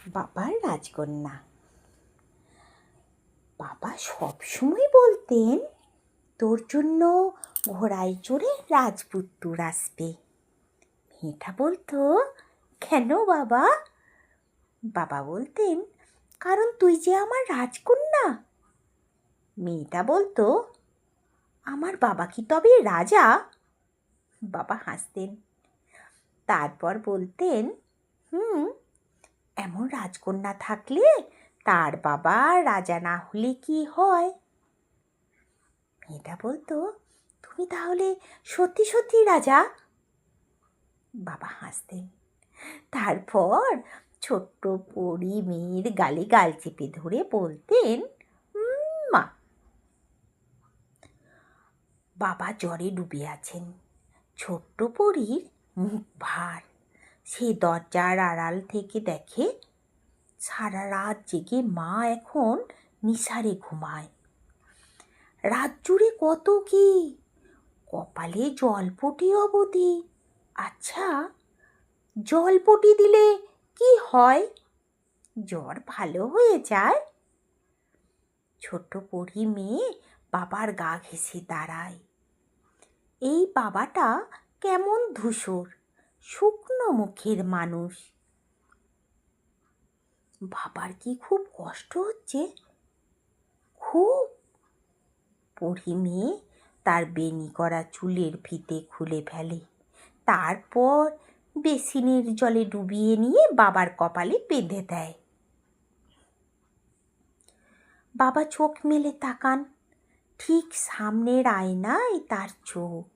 বাবার রাজকন্যা। বাবা সবসময় বলতেন, তোর জন্য ঘোড়ায় চড়ে রাজপুত্র আসবে। মেয়েটা বলতো, কেন বাবা? বাবা বলতেন, কারণ তুই যে আমার রাজকন্যা। মেয়েটা বলতো, আমার বাবা কি তবে রাজা? বাবা হাসতেন। তারপর বলতেন, এমন রাজকন্যা থাকলে তার বাবা রাজা না হলে কি হয়? মেয়েটা বলতো, তুমি তাহলে সত্যি সত্যি রাজা? বাবা হাসতেন। তারপর ছোট্ট পরী মেয়ের গালে গাল চেপে ধরে বলতেন, মা। বাবা জ্বরে ডুবে আছেন। ছোট্ট পরীর মুখ ভার। সে দরজার আড়াল থেকে দেখে সারা রাত জেগে মা এখন নিসারে ঘুমায়। রাত জুড়ে কত কি, কপালে জলপটি অবধি। আচ্ছা, জলপটি দিলে কি হয়? জ্বর ভালো হয়ে যায়? ছোট্ট পরী মেয়ে বাবার গা ঘেঁষে দাঁড়ায়। এই বাবাটা কেমন ধূসর, শুকনো মুখের মানুষ। বাবার কি খুব কষ্ট হচ্ছে? খুব। পরী মেয়ে তার বেনি করা চুলের ফিতে খুলে ফেলে। তারপর বেসিনের জলে ডুবিয়ে নিয়ে বাবার কপালে বেঁধে দেয়। বাবা চোখ মেলে তাকান। ঠিক সামনের আয়নায় তার চোখ।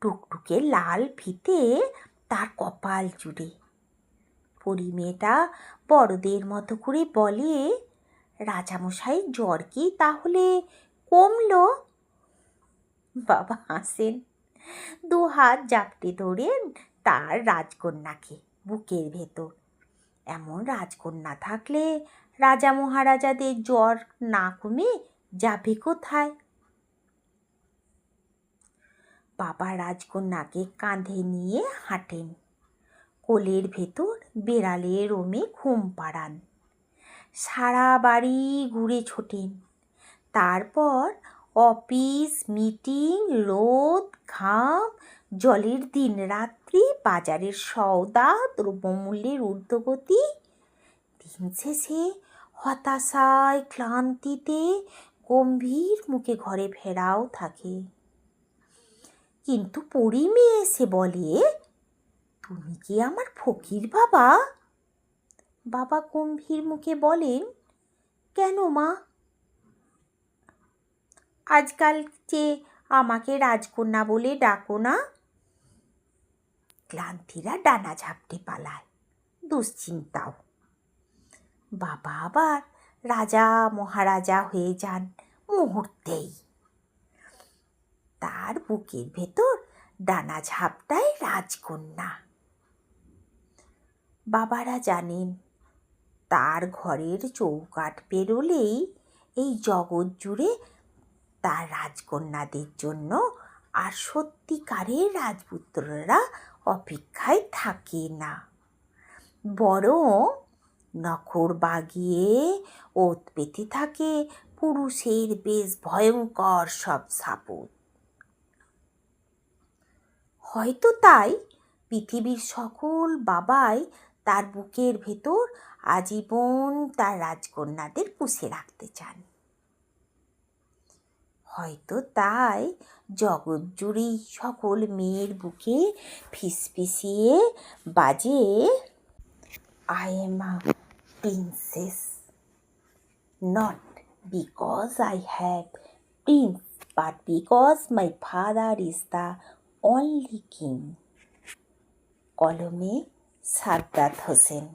টুকটুকে লাল ফিতে তার কপাল জুড়ে। পরী মেয়েটা বড়দের মতো করে বলে, রাজামশাই জ্বর কি তাহলে কমলো? বাবা হাসেন। 2 হাত জাপটে ধরেন তার রাজকন্যাকে বুকের ভেতর। এমন রাজকন্যা থাকলে রাজা মহারাজাদের জ্বর না কমে যাবে কোথায়? বাবা রাজকন্যাকে কাঁধে নিয়ে হাঁটেন। কোলের ভেতর বেড়ালের রোমে ঘুম পাড়ান। সারা বাড়ি ঘুরে ছোটেন। তারপর অফিস, মিটিং, রোদ, ঘাম, জলের দিন রাত্রি, বাজারের সওদা, দ্রব্যমূল্যের ঊর্ধ্বগতি। দিন শেষে হতাশায় ক্লান্তিতে গম্ভীর মুখে ঘরে ফেরাও থাকে। কিন্তু পরী মেয়ে এসে বলে, তুমি কি আমার ফকির বাবা? বাবা গম্ভীর মুখে বলেন, কেন মা? আজকাল যে আমাকে রাজকন্যা বলে ডাকো না। ক্লান্তিরা ডানা ঝাপটে পালায়, দুশ্চিন্তাও। বাবা আবার রাজা মহারাজা হয়ে যান মুহূর্তেই। তার বুকের ভেতর ডানা ঝাপটায় রাজকন্যা। বাবারা জানেন, তার ঘরের চৌকাঠ পেরোলেই এই জগৎ জুড়ে তার রাজকন্যাদের জন্য আর সত্যিকারের রাজপুত্ররা অপেক্ষায় থাকে না, বরং নখর বাগিয়ে ওত পেতে থাকে পুরুষের বেশ ভয়ঙ্কর সব সাপোত। হয়তো তাই পৃথিবীর সকল বাবাই তার বুকের ভেতর আজীবন তার রাজকন্যাদের পুষে রাখতে চান। হয়তো তাই জগৎ জুড়েই সকল মেয়ের বুকে ফিসফিসিয়ে বাজে, I am a princess, not because I have prince, but because my father is the only king. কলমে সাদ্দাত হোসেন।